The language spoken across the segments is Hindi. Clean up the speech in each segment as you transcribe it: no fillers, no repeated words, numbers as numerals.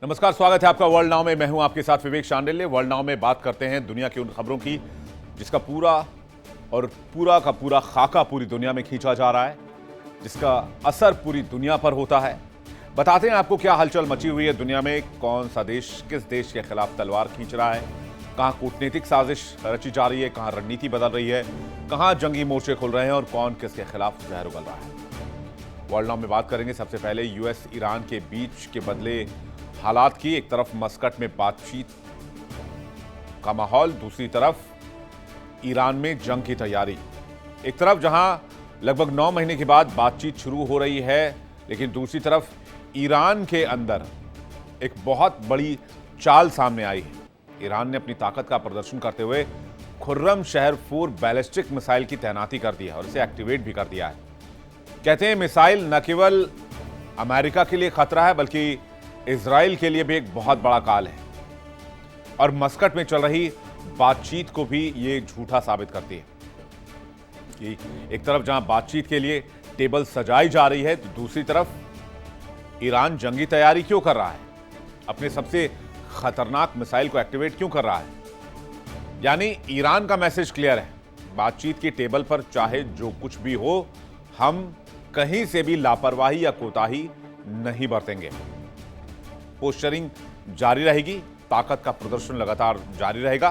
नमस्कार, स्वागत है आपका वर्ल्ड नाउ में। मैं हूं आपके साथ विवेक शांडिल्य। वर्ल्ड नाउ में बात करते हैं दुनिया की उन खबरों की जिसका पूरा का पूरा खाका पूरी दुनिया में खींचा जा रहा है, जिसका असर पूरी दुनिया पर होता है। बताते हैं आपको क्या हलचल मची हुई है दुनिया में, कौन सा देश किस देश के खिलाफ तलवार खींच रहा है, कहां कूटनीतिक साजिश रची जा रही है, कहां रणनीति बदल रही है, कहां जंगी मोर्चे खुल रहे हैं और कौन किसके खिलाफ जहर उगल रहा है। वर्ल्ड नाउ में बात करेंगे सबसे पहले यूएस ईरान के बीच के बदले हालात की। एक तरफ मस्कट में बातचीत का माहौल, दूसरी तरफ ईरान में जंग की तैयारी। एक तरफ जहां लगभग 9 महीने के बाद बातचीत शुरू हो रही है, लेकिन दूसरी तरफ ईरान के अंदर एक बहुत बड़ी चाल सामने आई है। ईरान ने अपनी ताकत का प्रदर्शन करते हुए खुर्रम शहर 4 बैलिस्टिक मिसाइल की तैनाती कर दी है और इसे एक्टिवेट भी कर दिया है। कहते हैं मिसाइल न केवल अमेरिका के लिए खतरा है बल्कि इजराइल के लिए भी एक बहुत बड़ा काल है, और मस्कट में चल रही बातचीत को भी ये झूठा साबित करती है कि एक तरफ जहां बातचीत के लिए टेबल सजाई जा रही है, तो दूसरी तरफ ईरान जंगी तैयारी क्यों कर रहा है, अपने सबसे खतरनाक मिसाइल को एक्टिवेट क्यों कर रहा है। यानी ईरान का मैसेज क्लियर है, बातचीत की टेबल पर चाहे जो कुछ भी हो, हम कहीं से भी लापरवाही या कोताही नहीं बरतेंगे। पोस्चरिंग जारी रहेगी, ताकत का प्रदर्शन लगातार जारी रहेगा।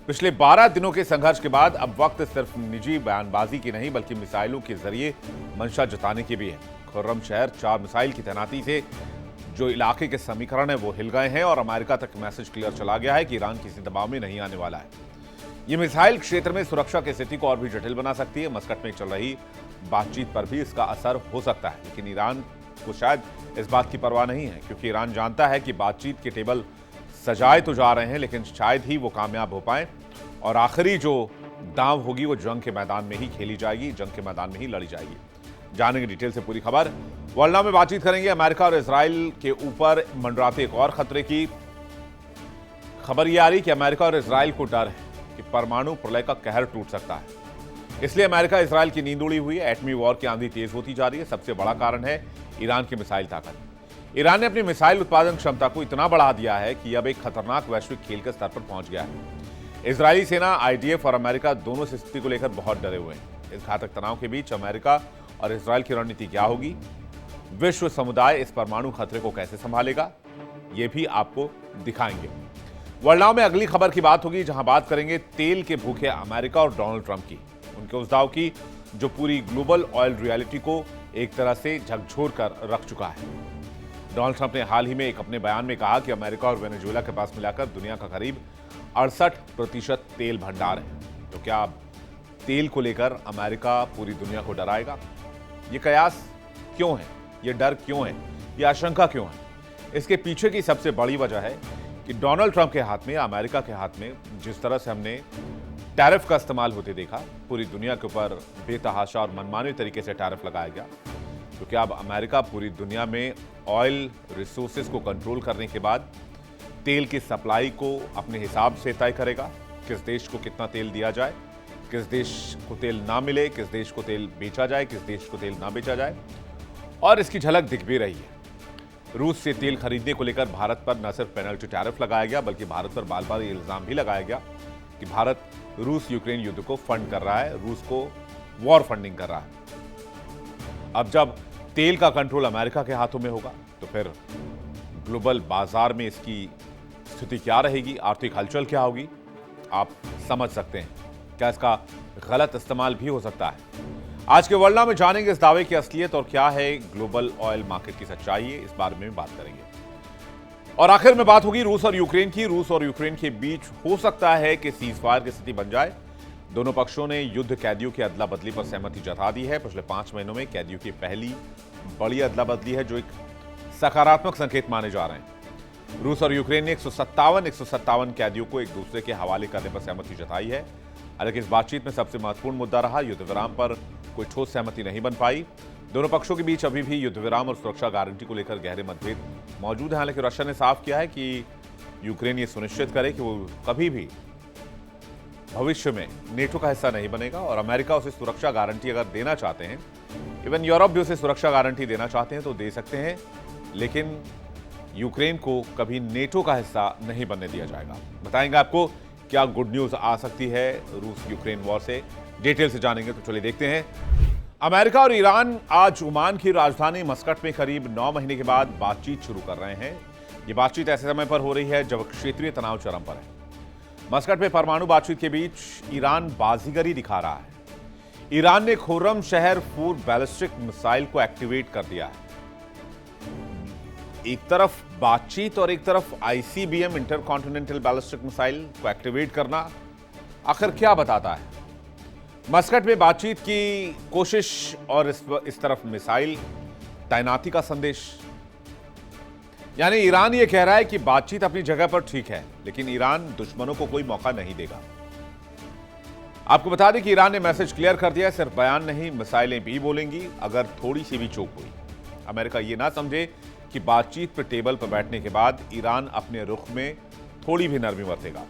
पिछले 12 दिनों के संघर्ष के बाद अब वक्त सिर्फ निजी बयानबाजी की नहीं बल्कि मिसाइलों के जरिए मंशा जताने की भी है। खुर्रम शहर 4 मिसाइल की तैनाती से जो इलाके के समीकरण है वो हिल गए हैं और अमेरिका तक मैसेज क्लियर चला गया है कि ईरान किसी दबाव में नहीं आने वाला है। ये मिसाइल क्षेत्र में सुरक्षा की स्थिति को और भी जटिल बना सकती है। मस्कट में चल रही बातचीत पर भी इसका असर हो सकता है, लेकिन ईरान को शायद इस बात की परवाह नहीं है, क्योंकि ईरान जानता है कि बातचीत के टेबल सजाए तो जा रहे हैं, लेकिन शायद ही वो कामयाब हो पाए और आखिरी जो दांव होगी वो जंग के मैदान में ही खेली जाएगी, जंग के मैदान में ही लड़ी जाएगी। जानेंगे डिटेल से पूरी खबर। वर्ल्ड नाउ में बातचीत करेंगे अमेरिका और इजराइल के ऊपर मंडराते एक और खतरे की। खबर यह आ रही कि अमेरिका और इजराइल को डर है कि परमाणु प्रलय का कहर टूट सकता है, इसलिए अमेरिका इजराइल की नींद उड़ी हुई है। एटमी वॉर की आंधी तेज होती जा रही है। सबसे बड़ा कारण है ईरान की मिसाइल ताकत। ईरान ने अपनी मिसाइल उत्पादन क्षमता को इतना बढ़ा दिया है कि अब एक खतरनाक वैश्विक खेल के स्तर पर पहुंच गया है। इजरायली सेना, आईडीएफ और अमेरिका दोनों इस स्थिति को लेकर बहुत डरे हुए हैं। इस घातक तनाव के बीच अमेरिका और इजराइल की रणनीति क्या होगी, विश्व समुदाय इस परमाणु खतरे को कैसे संभालेगा, यह भी आपको दिखाएंगे। वर्ल्ड नाउ में अगली खबर की बात होगी, जहां बात करेंगे तेल के भूखे अमेरिका और डोनाल्ड ट्रंप की, उनके उस दाव की जो पूरी ग्लोबल ऑयल रियलिटी को एक तरह से झकझोर कर रख चुका है। डोनाल्ड ट्रंप ने हाल ही में एक अपने बयान में कहा कि अमेरिका और वेनेजुएला के पास मिलाकर दुनिया का करीब 68% तेल भंडार है। तो क्या अब तेल को लेकर अमेरिका पूरी दुनिया को डराएगा? ये कयास क्यों है, ये डर क्यों है, ये आशंका क्यों है? इसके पीछे की सबसे बड़ी वजह है कि डोनाल्ड ट्रंप के हाथ में, अमेरिका के हाथ में जिस तरह से हमने टैरिफ का इस्तेमाल होते देखा, पूरी दुनिया के ऊपर बेतहाशा और मनमाने तरीके से टैरिफ लगाया गया, तो क्या अब अमेरिका पूरी दुनिया में ऑयल रिसोर्सेज को कंट्रोल करने के बाद तेल की सप्लाई को अपने हिसाब से तय करेगा? किस देश को कितना तेल दिया जाए, किस देश को तेल ना मिले, किस देश को तेल बेचा जाए, किस देश को तेल ना बेचा जाए। और इसकी झलक दिख भी रही है। रूस से तेल खरीदने को लेकर भारत पर न सिर्फ पेनल्टी टैरिफ लगाया गया, बल्कि भारत पर बार बार ये इल्जाम भी लगाया गया कि भारत रूस यूक्रेन युद्ध को फंड कर रहा है, रूस को वॉर फंडिंग कर रहा है। अब जब तेल का कंट्रोल अमेरिका के हाथों में होगा, तो फिर ग्लोबल बाजार में इसकी स्थिति क्या रहेगी, आर्थिक हलचल क्या होगी, आप समझ सकते हैं। क्या इसका गलत इस्तेमाल भी हो सकता है? आज के वर्ल्ड नाउ में जानेंगे इस दावे की असलियत और क्या है ग्लोबल ऑयल मार्केट की सच्चाई है, इस बारे में बात करेंगे। और आखिर में बात होगी रूस और यूक्रेन की। रूस और यूक्रेन के बीच हो सकता है कि सीजफायर की स्थिति बन जाए। दोनों पक्षों ने युद्ध कैदियों की अदला बदली पर सहमति जता दी है। पिछले 5 महीनों में कैदियों की पहली बड़ी अदला बदली है, जो एक सकारात्मक संकेत माने जा रहे हैं। रूस और यूक्रेन ने 157 कैदियों को एक दूसरे के हवाले करने पर सहमति जताई है। हालांकि इस बातचीत में सबसे महत्वपूर्ण मुद्दा रहा युद्ध विराम पर कोई ठोस सहमति नहीं बन पाई। दोनों पक्षों के बीच अभी भी युद्ध विराम और सुरक्षा गारंटी को लेकर गहरे मतभेद मौजूद हैं। हालांकि रशिया ने साफ किया है कि यूक्रेन ये सुनिश्चित करे कि वो कभी भी भविष्य में नेटो का हिस्सा नहीं बनेगा, और अमेरिका उसे सुरक्षा गारंटी अगर देना चाहते हैं, इवन यूरोप भी उसे सुरक्षा गारंटी देना चाहते हैं तो दे सकते हैं, लेकिन यूक्रेन को कभी नेटो का हिस्सा नहीं बनने दिया जाएगा। बताएंगे आपको क्या गुड न्यूज आ सकती है रूस यूक्रेन वॉर से, डिटेल से जानेंगे। तो चलिए देखते हैं। अमेरिका और ईरान आज ओमान की राजधानी मस्कट में करीब 9 महीने के बाद बातचीत शुरू कर रहे हैं। ये बातचीत ऐसे समय पर हो रही है जब क्षेत्रीय तनाव चरम पर है। मस्कट में परमाणु बातचीत के बीच ईरान बाजीगरी दिखा रहा है। ईरान ने खुर्रम शहर 4 बैलिस्टिक मिसाइल को एक्टिवेट कर दिया है। एक तरफ बातचीत और एक तरफ आईसीबीएम इंटरकॉन्टिनेंटल बैलिस्टिक मिसाइल को एक्टिवेट करना आखिर क्या बताता है? मस्कट में बातचीत की कोशिश और इस तरफ मिसाइल तैनाती का संदेश। यानी ईरान यह कह रहा है कि बातचीत अपनी जगह पर ठीक है, लेकिन ईरान दुश्मनों को कोई मौका नहीं देगा। आपको बता दें कि ईरान ने मैसेज क्लियर कर दिया है, सिर्फ बयान नहीं, मिसाइलें भी बोलेंगी अगर थोड़ी सी भी चूक हुई। अमेरिका ये ना समझे कि बातचीत पर टेबल पर बैठने के बाद ईरान अपने रुख में थोड़ी भी नरमी बरतेगा।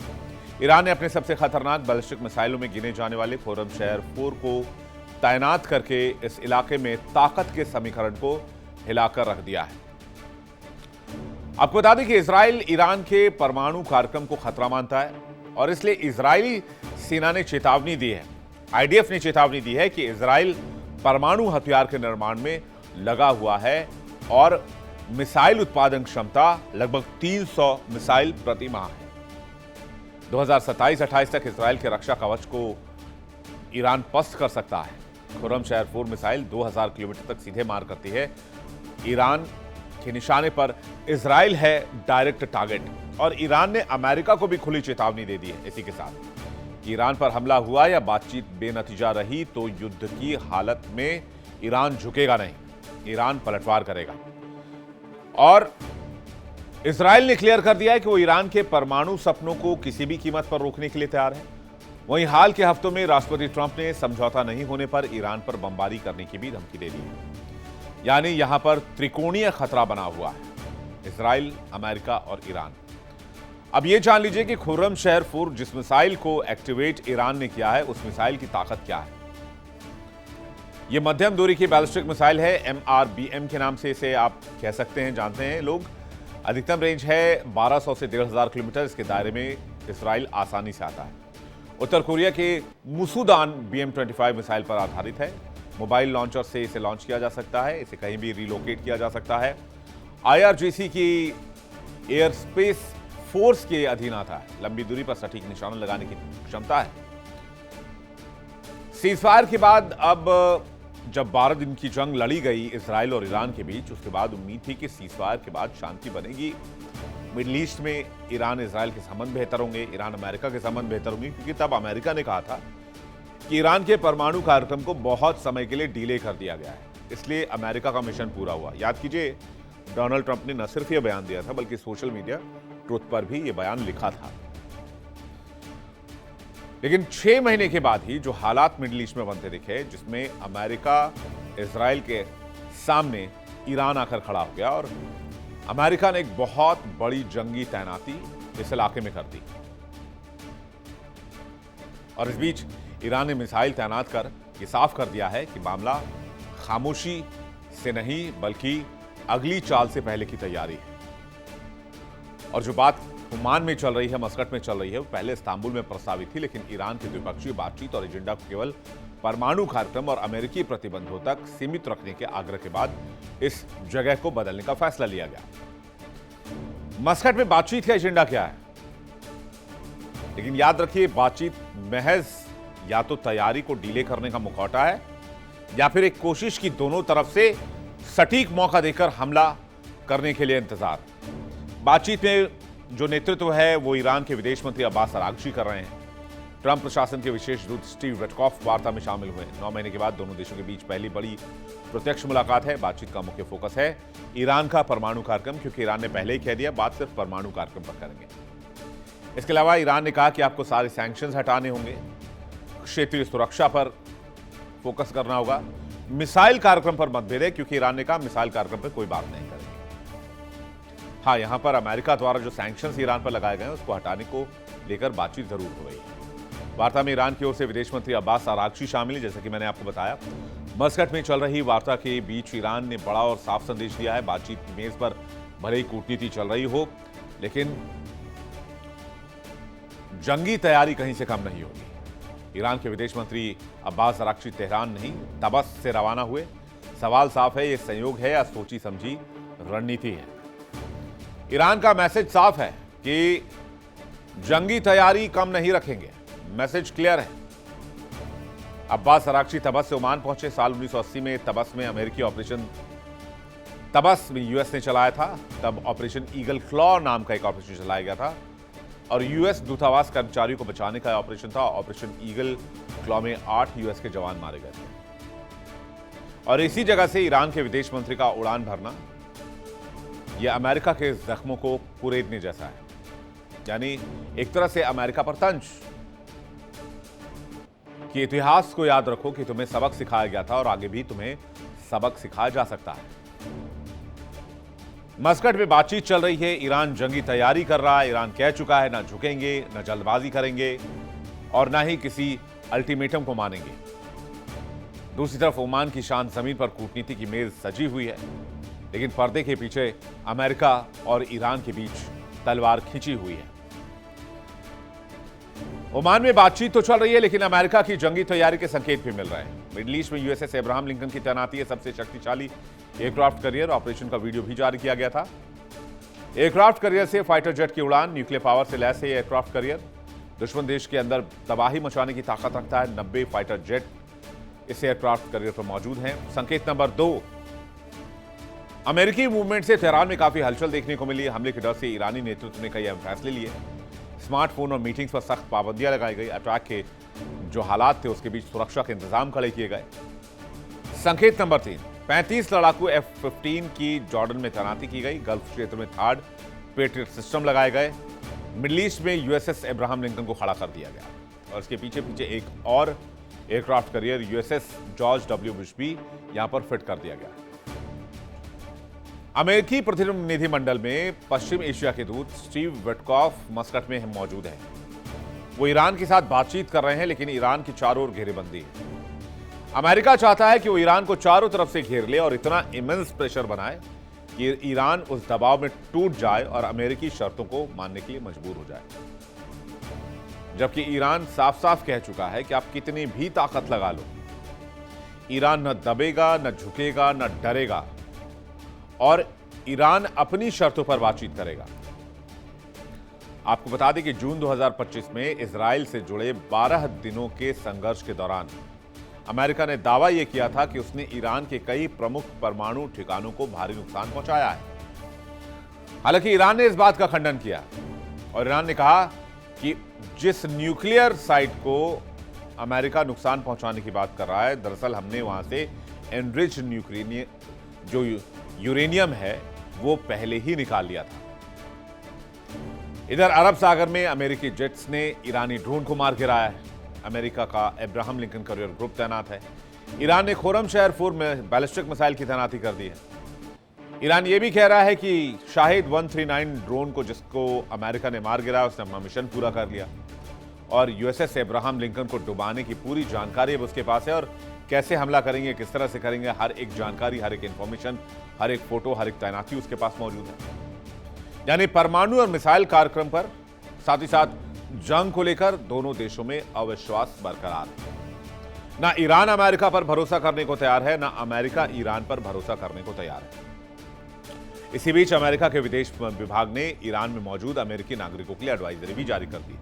ईरान ने अपने सबसे खतरनाक बैलिस्टिक मिसाइलों में गिने जाने वाले खुर्रम शहर 4 को तैनात करके इस इलाके में ताकत के समीकरण को हिलाकर रख दिया है। आपको बता दें कि इजराइल ईरान के परमाणु कार्यक्रम को खतरा मानता है और इसलिए इजरायली सेना ने चेतावनी दी है, आईडीएफ ने चेतावनी दी है कि इजराइल परमाणु हथियार के निर्माण में लगा हुआ है और मिसाइल उत्पादन क्षमता लगभग 300 मिसाइल प्रति माह है। 2027-28 तक इजराइल के रक्षा कवच को ईरान पस्त कर सकता है। खुर्रम शहर 4 मिसाइल 2000 किलोमीटर तक सीधे मार करती है। ईरान के निशाने पर इजराइल है डायरेक्ट टारगेट और ईरान ने अमेरिका को भी खुली चेतावनी दे दी है इसी के साथ। ईरान पर हमला हुआ या बातचीत बेनतीजा रही तो युद्ध की हालत में ईरान झुकेगा नहीं, ईरान पलटवार करेगा। और इजराइल ने क्लियर कर दिया है कि वो ईरान के परमाणु सपनों को किसी भी कीमत पर रोकने के लिए तैयार है। वहीं हाल के हफ्तों में राष्ट्रपति ट्रंप ने समझौता नहीं होने पर ईरान पर बमबारी करने की भी धमकी दे दी है। यानी यहां पर त्रिकोणीय खतरा बना हुआ है, इजराइल, अमेरिका और ईरान। अब यह जान लीजिए कि खुर्रम शहर 4 जिस मिसाइल को एक्टिवेट ईरान ने किया है उस मिसाइल की ताकत क्या है। यह मध्यम दूरी की बैलिस्टिक मिसाइल है, MRBM के नाम से इसे आप कह सकते हैं, जानते हैं लोग। अधिकतम रेंज है 1200 से 1500 किलोमीटर। इसके दायरे में इजराइल आसानी से आता है। उत्तर कोरिया के मुसूदान BM-25 मिसाइल पर आधारित है। मोबाइल लॉन्चर से इसे लॉन्च किया जा सकता है, इसे कहीं भी रिलोकेट किया जा सकता है। IRGC की एयर स्पेस फोर्स के अधीन आता है, लंबी दूरी पर सटीक निशाना लगाने की क्षमता है। सीजफायर के बाद अब जब 12 दिन की जंग लड़ी गई इजराइल और ईरान के बीच, उसके बाद उम्मीद थी कि सीजफायर के बाद शांति बनेगी। मिडिल ईस्ट में ईरान इजराइल के संबंध बेहतर होंगे, ईरान अमेरिका के संबंध बेहतर होंगे, क्योंकि तब अमेरिका ने कहा था कि ईरान के परमाणु कार्यक्रम को बहुत समय के लिए डिले कर दिया गया है, इसलिए अमेरिका का मिशन पूरा हुआ। याद कीजिए, डोनाल्ड ट्रंप ने न सिर्फ यह बयान दिया था बल्कि सोशल मीडिया ट्रुथ पर भी यह बयान लिखा था। लेकिन 6 महीने के बाद ही जो हालात मिडिल ईस्ट में बनते दिखे, जिसमें अमेरिका इजराइल के सामने ईरान आकर खड़ा हो गया और अमेरिका ने एक बहुत बड़ी जंगी तैनाती इस इलाके में कर दी। और इस बीच ईरान ने मिसाइल तैनात कर यह साफ कर दिया है कि मामला खामोशी से नहीं बल्कि अगली चाल से पहले की तैयारी है। और जो बात ओमान में चल रही है, मस्कट में चल रही है, वो पहले इस्तांबुल में प्रस्तावित थी, लेकिन ईरान की द्विपक्षीय बातचीत और एजेंडा को केवल परमाणु कार्यक्रम और अमेरिकी प्रतिबंधों तक सीमित रखने के आग्रह के बाद इस जगह को बदलने का फैसला लिया गया। मस्कट में बातचीत का एजेंडा क्या है? लेकिन याद रखिए, बातचीत महज या तो तैयारी को डिले करने का मुखौटा है या फिर एक कोशिश की दोनों तरफ से सटीक मौका देकर हमला करने के लिए इंतजार। बातचीत में जो नेतृत्व है वो ईरान के विदेश मंत्री अब्बास अरागची कर रहे हैं। ट्रंप प्रशासन के विशेष दूत स्टीव विटकॉफ वार्ता में शामिल हुए। 9 महीने के बाद दोनों देशों के बीच पहली बड़ी प्रत्यक्ष मुलाकात है। बातचीत का मुख्य फोकस है ईरान का परमाणु कार्यक्रम, क्योंकि ईरान ने पहले ही कह दिया बात सिर्फ परमाणु कार्यक्रम पर करेंगे। इसके अलावा ईरान ने कहा कि आपको सारे सैंक्शंस हटाने होंगे, क्षेत्रीय सुरक्षा पर फोकस करना होगा। मिसाइल कार्यक्रम पर मतभेद है, क्योंकि ईरान ने कहा मिसाइल कार्यक्रम पर कोई बात नहीं करेंगे। हाँ, यहां पर अमेरिका द्वारा जो सैंक्शंस ईरान पर लगाए गए हैं उसको हटाने को लेकर बातचीत जरूर हो रही है। वार्ता में ईरान की ओर से विदेश मंत्री अब्बास अरागची शामिल है। जैसा कि मैंने आपको बताया, मस्कट में चल रही वार्ता के बीच ईरान ने बड़ा और साफ संदेश दिया है। बातचीत की मेज पर भले ही कूटनीति चल रही हो, लेकिन जंगी तैयारी कहीं से कम नहीं होगी। ईरान के विदेश मंत्री अब्बास अराक्ची तेहरान नहीं, तबस से रवाना हुए। सवाल साफ है, ये संयोग है या सोची समझी रणनीति है? ईरान का मैसेज साफ है कि जंगी तैयारी कम नहीं रखेंगे। मैसेज क्लियर है। अब्बास अराक्ची तबस से ओमान पहुंचे। साल 1980 में तबस में अमेरिकी ऑपरेशन तबस में यूएस ने चलाया था। तब ऑपरेशन ईगल क्लॉ नाम का एक ऑपरेशन चलाया गया था और यूएस दूतावास कर्मचारियों को बचाने का ऑपरेशन था। ऑपरेशन ईगल क्लॉ में 8 यूएस के जवान मारे गए थे और इसी जगह से ईरान के विदेश मंत्री का उड़ान भरना यह अमेरिका के जख्मों को कुरेदने जैसा है। यानी एक तरह से अमेरिका पर तंज कि इतिहास को याद रखो कि तुम्हें सबक सिखाया गया था और आगे भी तुम्हें सबक सिखाया जा सकता है। मस्कट में बातचीत चल रही है। ईरान जंगी तैयारी कर रहा है। ईरान कह चुका है ना झुकेंगे, ना जल्दबाजी करेंगे और ना ही किसी अल्टीमेटम को मानेंगे। दूसरी तरफ ओमान की शान जमीन पर कूटनीति की मेज सजी हुई है, लेकिन पर्दे के पीछे अमेरिका और ईरान के बीच तलवार खींची हुई है। ओमान में बातचीत तो चल रही है, लेकिन अमेरिका की जंगी तैयारी के संकेत भी मिल रहे हैं। मिडिल ईस्ट में यूएसएस अब्राहम लिंकन की तैनाती है। सबसे शक्तिशाली एयरक्राफ्ट कैरियर ऑपरेशन का वीडियो भी जारी किया गया था। एयरक्राफ्ट कैरियर से फाइटर जेट की उड़ान, न्यूक्लियर पावर से लैस है एयरक्राफ्ट कैरियर। दुश्मन देश के अंदर तबाही मचाने की ताकत रखता है। 90 फाइटर जेट इस एयरक्राफ्ट कैरियर पर मौजूद हैं। संकेत नंबर 2, अमेरिकी मूवमेंट से तेहरान में काफी हलचल देखने को मिली। हमले के डर से ईरानी नेतृत्व ने कई अहम फैसले लिए। स्मार्टफोन और मीटिंग्स पर सख्त पाबंदियां लगाई गई। अटैक के जो हालात थे उसके बीच सुरक्षा के इंतजाम खड़े किए गए। संकेत नंबर 3, 35 लड़ाकू F-15 की जॉर्डन में तैनाती की गई। गल्फ क्षेत्र में थर्ड पेट्रियट सिस्टम लगाए गए। मिडिल ईस्ट में यूएसएस अब्राहम लिंकन को खड़ा कर दिया गया और इसके पीछे पीछे एक और aircraft carrier USS George W. Bush भी यहां पर फिट कर दिया गया। अमेरिकी प्रतिनिधिमंडल में पश्चिम एशिया के दूत स्टीव विटकॉफ मस्कट में मौजूद हैं। वो ईरान के साथ बातचीत कर रहे हैं, लेकिन ईरान की चारों ओर घेरेबंदी है। अमेरिका चाहता है कि वो ईरान को चारों तरफ से घेर ले और इतना इमेंस प्रेशर बनाए कि ईरान उस दबाव में टूट जाए और अमेरिकी शर्तों को मानने के लिए मजबूर हो जाए। जबकि ईरान साफ साफ कह चुका है कि आप कितनी भी ताकत लगा लो, ईरान न दबेगा, न झुकेगा, न डरेगा और ईरान अपनी शर्तों पर बातचीत करेगा। आपको बता दें कि जून 2025 में इजराइल से जुड़े 12 दिनों के संघर्ष के दौरान अमेरिका ने दावा यह किया था कि उसने ईरान के कई प्रमुख परमाणु ठिकानों को भारी नुकसान पहुंचाया है। हालांकि ईरान ने इस बात का खंडन किया और ईरान ने कहा कि जिस न्यूक्लियर साइट को अमेरिका नुकसान पहुंचाने की बात कर रहा है, दरअसल हमने वहां से एनरिच जो यूरेनियम है वो पहले ही निकाल लिया था। इधर अरब सागर में अमेरिकी जेट्स ने ईरानी ड्रोन को मार गिराया है। अमेरिका का अब्राहम लिंकन कैरियर ग्रुप तैनात है। ईरान ने खोरम शहर 4 में बैलिस्टिक मिसाइल की तैनाती कर दी है। ईरान ये भी कह रहा है कि शाहिद 139 ड्रोन को जिसको अमेरिका ने मार गिराया उसने अपना मिशन पूरा कर लिया और यूएसएस अब्राहम लिंकन को डुबाने की पूरी जानकारी अब उसके पास है और कैसे हमला करेंगे, किस तरह से करेंगे, हर एक जानकारी, हर एक इंफॉर्मेशन, हर एक फोटो, हर एक तैनाती उसके पास मौजूद है। यानी परमाणु और मिसाइल कार्यक्रम पर साथ ही साथ जंग को लेकर दोनों देशों में अविश्वास बरकरार है। ना ईरान अमेरिका पर भरोसा करने को तैयार है, ना अमेरिका ईरान पर भरोसा करने को तैयार है। इसी बीच अमेरिका के विदेश विभाग ने ईरान में मौजूद अमेरिकी नागरिकों के लिए एडवाइजरी भी जारी कर दी।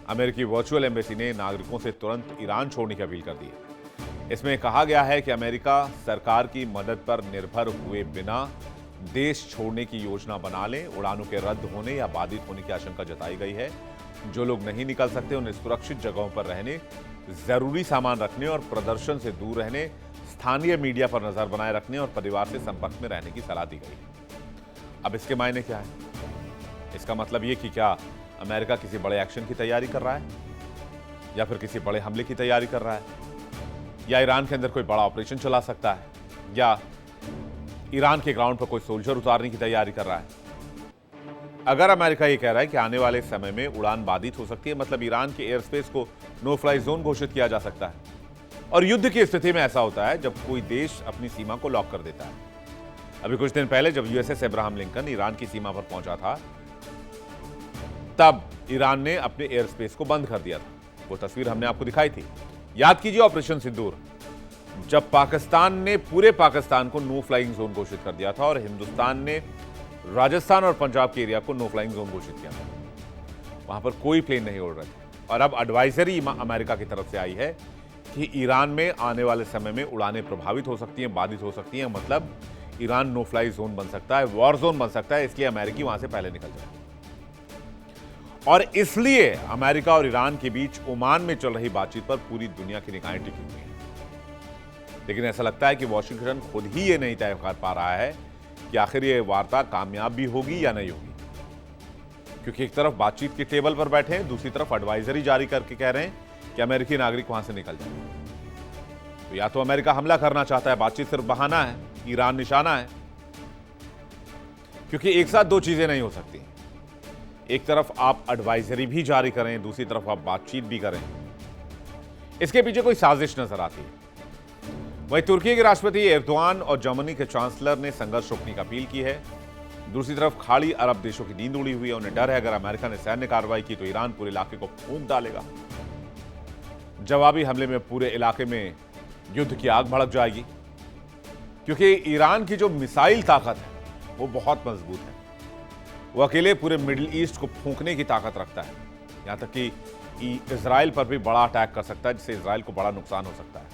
अमेरिकी वर्चुअल एम्बेसी ने नागरिकों से तुरंत ईरान छोड़ने की अपील कर दी है। इसमें कहा गया है कि अमेरिका सरकार की मदद पर निर्भर हुए बिना देश छोड़ने की योजना बना ले। उड़ानों के रद्द होने या बाधित होने की आशंका जताई गई है। जो लोग नहीं निकल सकते उन्हें सुरक्षित जगहों पर रहने, जरूरी सामान रखने और प्रदर्शन से दूर रहने, स्थानीय मीडिया पर नजर बनाए रखने और परिवार से संपर्क में रहने की सलाह दी गई है। अब इसके मायने क्या है? इसका मतलब ये कि क्या अमेरिका किसी बड़े एक्शन की तैयारी कर रहा है या फिर किसी बड़े हमले की तैयारी कर रहा है, या ईरान के अंदर कोई बड़ा ऑपरेशन चला सकता है, या ईरान के ग्राउंड पर कोई सोल्जर उतारने की तैयारी कर रहा है। अगर अमेरिका ये कह रहा है कि आने वाले समय में उड़ान बाधित हो सकती है, मतलब ईरान के एयर स्पेस को नो फ्लाई जोन घोषित किया जा सकता है। और युद्ध की स्थिति में ऐसा होता है जब कोई देश अपनी सीमा को लॉक कर देता है। अभी कुछ दिन पहले जब यूएसएस अब्राहम लिंकन ईरान की सीमा पर पहुंचा था, तब ईरान ने अपने एयर स्पेस को बंद कर दिया था। वो तस्वीर हमने आपको दिखाई थी। याद कीजिए ऑपरेशन सिंदूर, जब पाकिस्तान ने पूरे पाकिस्तान को नो फ्लाइंग जोन घोषित कर दिया था और हिंदुस्तान ने राजस्थान और पंजाब के एरिया को नो फ्लाइंग जोन घोषित किया था। वहां पर कोई प्लेन नहीं उड़ रहे थे और अब एडवाइजरी अमेरिका की तरफ से आई है कि ईरान में आने वाले समय में उड़ानें प्रभावित हो सकती हैं, बाधित हो सकती हैं। मतलब ईरान नो फ्लाई जोन बन सकता है, वॉर जोन बन सकता है। इसलिए अमेरिकी वहां से पहले निकल जाए और इसलिए अमेरिका और ईरान के बीच ओमान में चल रही बातचीत पर पूरी दुनिया की निगाहें टिकी हुई हैं। लेकिन ऐसा लगता है कि वॉशिंगटन खुद ही ये नहीं तय कर पा रहा है कि आखिर ये वार्ता कामयाब भी होगी या नहीं होगी, क्योंकि एक तरफ बातचीत के टेबल पर बैठे हैं, दूसरी तरफ एडवाइजरी जारी करके कह रहे हैं कि अमेरिकी नागरिक वहां से निकल जाए। तो या तो अमेरिका हमला करना चाहता है, बातचीत सिर्फ बहाना है, ईरान निशाना है, क्योंकि एक साथ दो चीजें नहीं हो सकती। एक तरफ आप एडवाइजरी भी जारी करें, दूसरी तरफ आप बातचीत भी करें। इसके पीछे कोई साजिश नजर आती है। वहीं तुर्की के राष्ट्रपति एर्दोआन और जर्मनी के चांसलर ने संघर्ष रोकने की अपील की है। दूसरी तरफ खाड़ी अरब देशों की नींद उड़ी हुई है। उन्हें डर है अगर अमेरिका ने सैन्य कार्रवाई की तो ईरान पूरे इलाके को फूंक डालेगा। जवाबी हमले में पूरे इलाके में युद्ध की आग भड़क जाएगी, क्योंकि ईरान की जो मिसाइल ताकत है वो बहुत मजबूत है। वो अकेले पूरे मिडिल ईस्ट को फूंकने की ताकत रखता है। यहां तक कि इजराइल पर भी बड़ा अटैक कर सकता है, जिससे इजराइल को बड़ा नुकसान हो सकता है।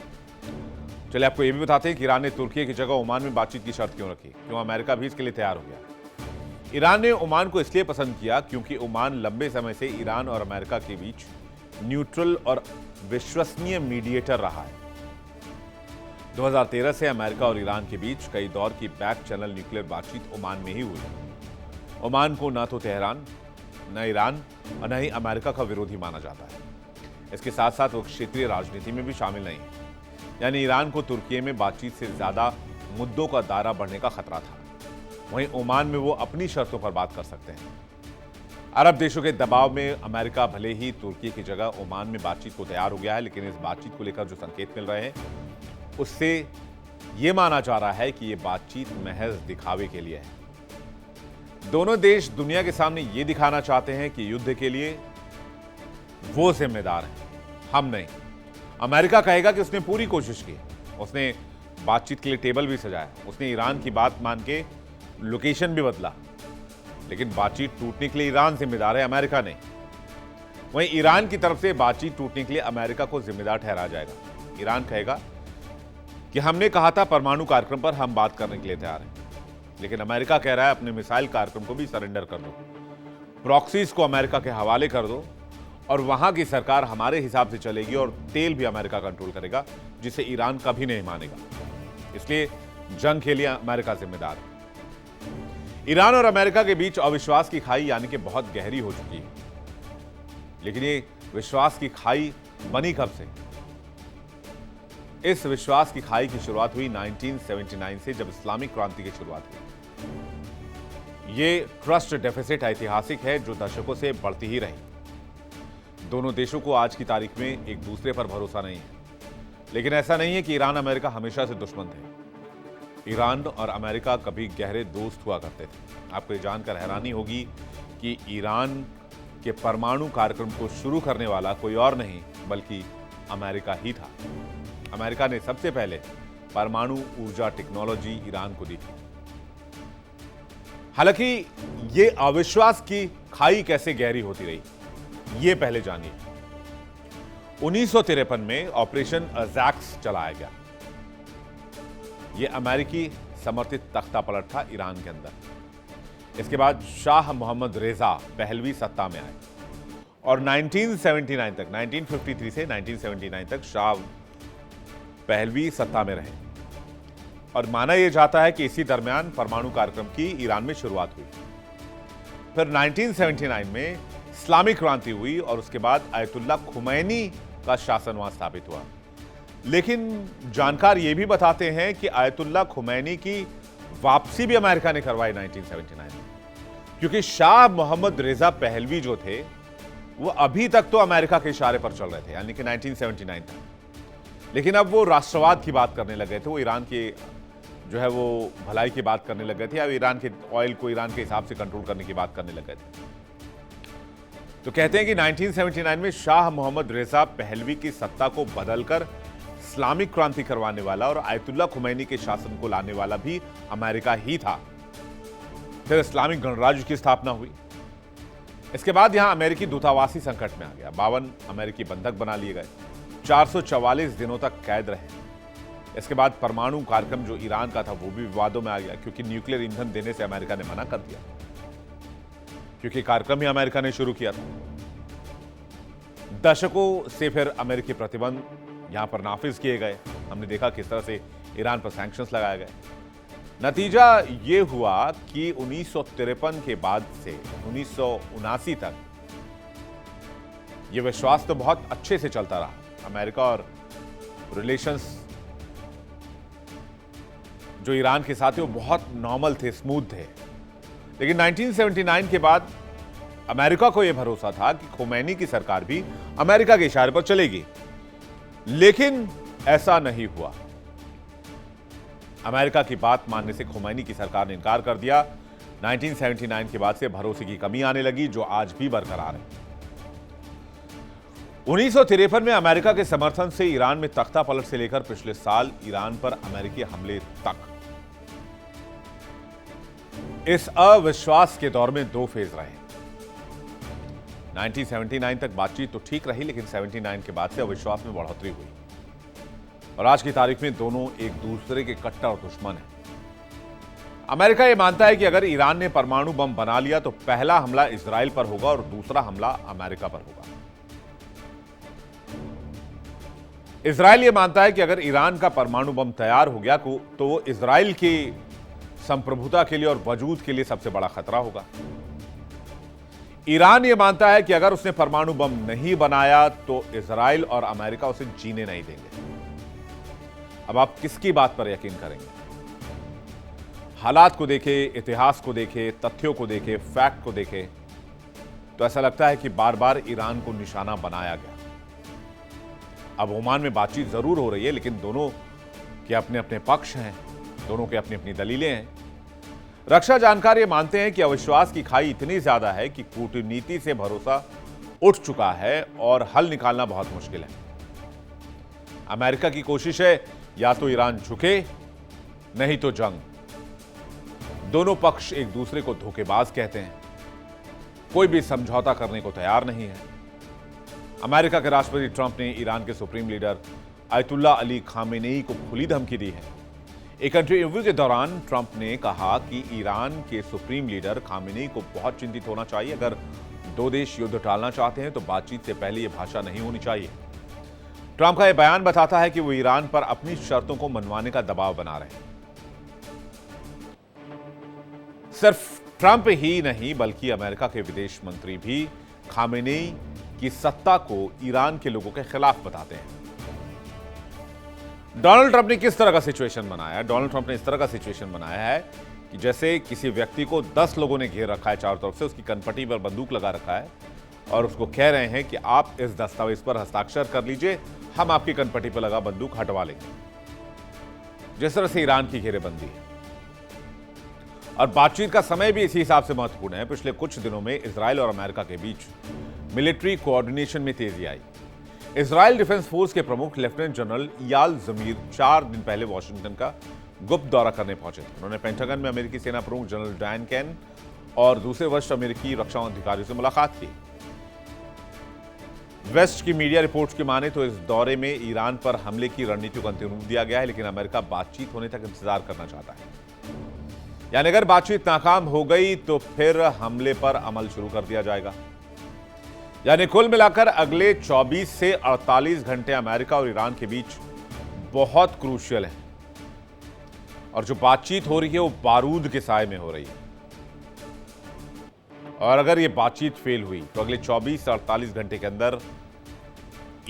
चलिए आपको यह भी बताते हैं कि ईरान ने तुर्की की जगह ओमान में बातचीत की शर्त क्यों रखी, क्यों अमेरिका भी इसके लिए तैयार हो गया। ईरान ने ओमान को इसलिए पसंद किया क्योंकि ओमान लंबे समय से ईरान और अमेरिका के बीच न्यूट्रल और विश्वसनीय मीडिएटर रहा है। 2013 से अमेरिका और ईरान के बीच कई दौर की बैक चैनल न्यूक्लियर बातचीत ओमान में ही हुई। ओमान को न तो तेहरान, न ईरान और न ही अमेरिका का विरोधी माना जाता है। इसके साथ साथ वो क्षेत्रीय राजनीति में भी शामिल नहीं है, यानी ईरान को तुर्की में बातचीत से ज्यादा मुद्दों का दायरा बढ़ने का खतरा था। वहीं ओमान में वो अपनी शर्तों पर बात कर सकते हैं। अरब देशों के दबाव में अमेरिका भले ही तुर्की की जगह ओमान में बातचीत को तैयार हो गया है, लेकिन इस बातचीत को लेकर जो संकेत मिल रहे हैं उससे यह माना जा रहा है कि यह बातचीत महज दिखावे के लिए है। दोनों देश दुनिया के सामने यह दिखाना चाहते हैं कि युद्ध के लिए वो जिम्मेदार हैं, हम नहीं। अमेरिका कहेगा कि उसने पूरी कोशिश की, उसने बातचीत के लिए टेबल भी सजाया, उसने ईरान की बात मान के लोकेशन भी बदला, लेकिन बातचीत टूटने के लिए ईरान जिम्मेदार है, अमेरिका नहीं। वहीं ईरान की तरफ से बातचीत टूटने के लिए अमेरिका को जिम्मेदार ठहराया जाएगा। ईरान कहेगा कि हमने कहा था परमाणु कार्यक्रम पर हम बात करने के लिए तैयार हैं, लेकिन अमेरिका कह रहा है अपने मिसाइल कार्यक्रम को भी सरेंडर कर दो, प्रॉक्सीज को अमेरिका के हवाले कर दो और वहां की सरकार हमारे हिसाब से चलेगी और तेल भी अमेरिका कंट्रोल करेगा, जिसे ईरान कभी नहीं मानेगा। इसलिए जंग के लिए अमेरिका जिम्मेदार है। ईरान और अमेरिका के बीच अविश्वास की खाई यानी कि बहुत गहरी हो चुकी है, लेकिन ये विश्वास की खाई बनी कब से? इस विश्वास की खाई की शुरुआत हुई 1979 से, जब इस्लामिक क्रांति की शुरुआत हुई। ये ट्रस्ट डेफिसिट ऐतिहासिक है जो दशकों से बढ़ती ही रही। दोनों देशों को आज की तारीख में एक दूसरे पर भरोसा नहीं है, लेकिन ऐसा नहीं है कि ईरान अमेरिका हमेशा से दुश्मन थे। ईरान और अमेरिका कभी गहरे दोस्त हुआ करते थे। आपको ये जानकर हैरानी होगी कि ईरान के परमाणु कार्यक्रम को शुरू करने वाला कोई और नहीं बल्कि अमेरिका ही था। अमेरिका ने सबसे पहले परमाणु ऊर्जा टेक्नोलॉजी ईरान को दी थी। हालांकि ये अविश्वास की खाई कैसे गहरी होती रही, ये पहले जानिए। 1953 में ऑपरेशन अजैक्स चलाया गया। यह अमेरिकी समर्थित तख्ता पलट था ईरान के अंदर। इसके बाद शाह मोहम्मद रेजा पहलवी सत्ता में आए और 1979 तक, 1953 से 1979 तक शाह पहलवी सत्ता में रहे और माना यह जाता है कि इसी दरमियान परमाणु कार्यक्रम की ईरान में शुरुआत हुई। फिर 1979 में इस्लामिक क्रांति हुई और उसके बाद आयतुल्ला खुमैनी का शासन वहां स्थापित हुआ। लेकिन जानकार यह भी बताते हैं कि आयतुल्ला खुमैनी की वापसी भी अमेरिका ने करवाई 1979 में, क्योंकि शाह मोहम्मद रेजा पहलवी जो थे वो अभी तक तो अमेरिका के इशारे पर चल रहे थे, यानी कि 1979 तक। लेकिन अब वो राष्ट्रवाद की बात करने लगे थे। वो ईरान के जो है वो भलाई की बात करने लग गए थे, या ईरान के ऑयल को ईरान के हिसाब से कंट्रोल करने की बात करने लग गए थे। तो कहते हैं कि 1979 में शाह मोहम्मद रेजा पहलवी की सत्ता को बदलकर इस्लामिक क्रांति करवाने वाला और आयतुल्ला खुमैनी के शासन को लाने वाला भी अमेरिका ही था। फिर इस्लामिक गणराज्य की स्थापना हुई। इसके बाद यहां अमेरिकी दूतावासी संकट में आ गया। 52 अमेरिकी बंधक बना लिए गए, 444 दिनों तक कैद रहे। इसके बाद परमाणु कार्यक्रम जो ईरान का था वो भी विवादों में आ गया, क्योंकि न्यूक्लियर ईंधन देने से अमेरिका ने मना कर दिया, क्योंकि कार्यक्रम ही अमेरिका ने शुरू किया था। दशकों से फिर अमेरिकी प्रतिबंध यहां पर नाफिज किए गए। हमने देखा किस तरह से ईरान पर सैंक्शंस लगाए गए। नतीजा यह हुआ कि 1953 के बाद से 1979 तक यह विश्वास तो बहुत अच्छे से चलता रहा। अमेरिका और रिलेशंस जो ईरान के साथ थे वो बहुत नॉर्मल थे, स्मूथ थे। लेकिन 1979 के बाद अमेरिका को यह भरोसा था कि खुमैनी की सरकार भी अमेरिका के इशारे पर चलेगी, लेकिन ऐसा नहीं हुआ। अमेरिका की बात मानने से खुमैनी की सरकार ने इनकार कर दिया। 1979 के बाद से भरोसे की कमी आने लगी, जो आज भी बरकरार है। 1953 में अमेरिका के समर्थन से ईरान में तख्ता पलट से लेकर पिछले साल ईरान पर अमेरिकी हमले तक, इस अविश्वास के दौर में दो फेज रहे। 1979 तक बातचीत तो ठीक रही, लेकिन 79 के बाद से अविश्वास में बढ़ोतरी हुई और आज की तारीख में दोनों एक दूसरे के कट्टर दुश्मन हैं। अमेरिका यह मानता है कि अगर ईरान ने परमाणु बम बना लिया तो पहला हमला इजराइल पर होगा और दूसरा हमला अमेरिका पर होगा। इजराइल यह मानता है कि अगर ईरान का परमाणु बम तैयार हो गया तो वो इजराइल की संप्रभुता के लिए और वजूद के लिए सबसे बड़ा खतरा होगा। ईरान यह मानता है कि अगर उसने परमाणु बम नहीं बनाया तो इजराइल और अमेरिका उसे जीने नहीं देंगे। अब आप किसकी बात पर यकीन करेंगे? हालात को देखे, इतिहास को देखे, तथ्यों को देखे, फैक्ट को देखे, तो ऐसा लगता है कि बार बार ईरान को निशाना बनाया गया। अब ओमान में बातचीत जरूर हो रही है, लेकिन दोनों के अपने अपने पक्ष हैं, दोनों के अपनी अपनी दलीलें हैं। रक्षा जानकार ये मानते हैं कि अविश्वास की खाई इतनी ज्यादा है कि कूटनीति से भरोसा उठ चुका है और हल निकालना बहुत मुश्किल है। अमेरिका की कोशिश है या तो ईरान झुके, नहीं तो जंग। दोनों पक्ष एक दूसरे को धोखेबाज कहते हैं, कोई भी समझौता करने को तैयार नहीं है। अमेरिका के राष्ट्रपति ट्रंप ने ईरान के supreme leader ayatollah Ali Khamenei को खुली धमकी दी है। एक इंटरव्यू के दौरान ट्रंप ने कहा कि ईरान के सुप्रीम लीडर खामेनेई को बहुत चिंतित होना चाहिए। अगर दो देश युद्ध टालना चाहते हैं तो बातचीत से पहले यह भाषा नहीं होनी चाहिए। ट्रंप का यह बयान बताता है कि वो ईरान पर अपनी शर्तों को मनवाने का दबाव बना रहे हैं। सिर्फ ट्रंप ही नहीं बल्कि अमेरिका के विदेश मंत्री भी खामेनेई की सत्ता को ईरान के लोगों के खिलाफ बताते हैं। डोनाल्ड ट्रंप ने किस तरह का सिचुएशन बनाया है? डोनाल्ड ट्रंप ने इस तरह का सिचुएशन बनाया है कि जैसे किसी व्यक्ति को 10 लोगों ने घेर रखा है चारों तरफ से, उसकी कनपटी पर बंदूक लगा रखा है और उसको कह रहे हैं कि आप इस दस्तावेज पर हस्ताक्षर कर लीजिए, हम आपकी कनपटी पर लगा बंदूक हटवा लेंगे। जिस तरह से ईरान की घेरेबंदी है और बातचीत का समय भी इसी हिसाब से महत्वपूर्ण है। पिछले कुछ दिनों में इजराइल और अमेरिका के बीच मिलिट्री कोऑर्डिनेशन में तेजी आई। इजराइल डिफेंस फोर्स के प्रमुख लेफ्टिनेंट जनरल इयाल जमीर 4 दिन पहले वॉशिंगटन का गुप्त दौरा करने पहुंचे थे। उन्होंने पेंटागन में अमेरिकी सेना प्रमुख जनरल डैन कैन और दूसरे वरिष्ठ अमेरिकी रक्षा अधिकारियों से मुलाकात की। वेस्ट की मीडिया रिपोर्ट्स की माने तो इस दौरे में ईरान पर हमले की रणनीति को अंतिम रूप दिया गया है, लेकिन अमेरिका बातचीत होने तक इंतजार करना चाहता है। यानी अगर बातचीत नाकाम हो गई तो फिर हमले पर अमल शुरू कर दिया जाएगा। यानी कुल मिलाकर अगले 24 से 48 घंटे अमेरिका और ईरान के बीच बहुत क्रूशियल है और जो बातचीत हो रही है वो बारूद के साए में हो रही है। और अगर ये बातचीत फेल हुई तो अगले 24 से 48 घंटे के अंदर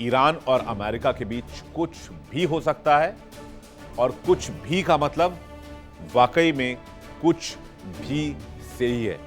ईरान और अमेरिका के बीच कुछ भी हो सकता है। और कुछ भी का मतलब वाकई में कुछ भी से ही है।